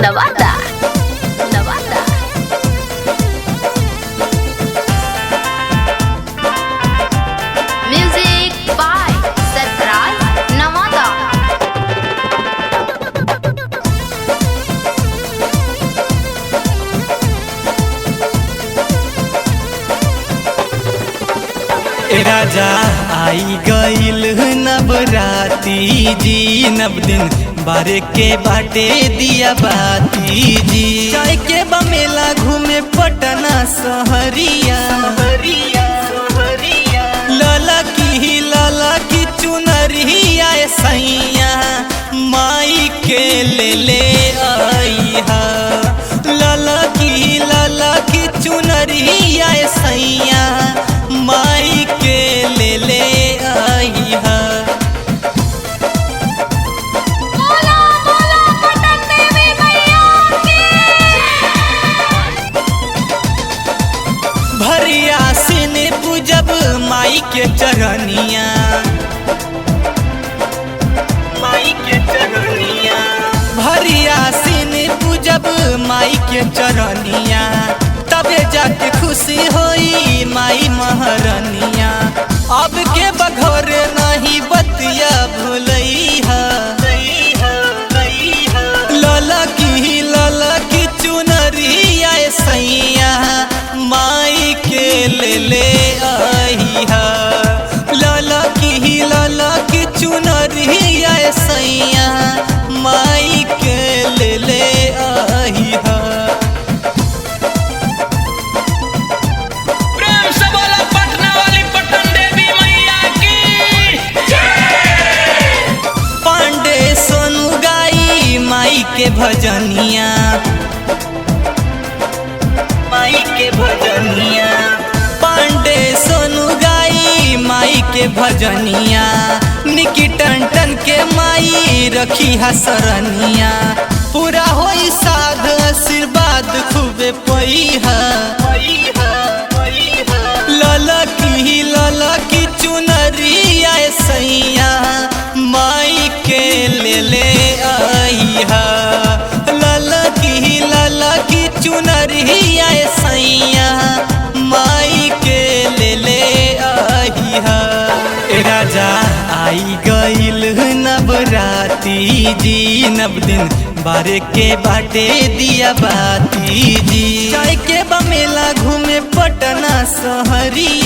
Nawada Nawada. Music by Sarfaraz Nawada. ए राजा आई गईल नवराती जी, नव दिन बारे के बाटे दिया बाती जी। चाय के बमेला घूमे पटना सहरिया, लाला की चुनरिया सैया माई के ले आई हा। लाला की चुनरिया सैया माई के ले आई हा। भरिया सिन पूजब माई के चरनिया, माई के चरनिया। भरिया सिन पूजब माई के चरनिया, तबे जाके खुशी होई माई महारनिया। अब के बघोरे नहीं बतिया भूलैहा। लाला की चुनरिया सैया माई के ले आई हा। लाला की चुनरिया सैया माई के ले आई हा। प्रेम से बोला पटना वाली पटन देवी मैया की जय। पांडे सोनू गाई माई के भजनिया, माई के भजनिया। पांडे सोनू गाई माई के भजनिया, निकी टन के माई रखी हसरनिया। पूरा होई साध आशीर्वाद खूबे पईहा। लाला की चुनरिया सैया माई के ले आई हा। लाला की चुनरिया सैया माई के ले आई हा। ए राजा आई गईल नवराती जी, नव दिन बारे के बाटे दिया बाती जी। चाय के बमेला घूमे पटना सहरी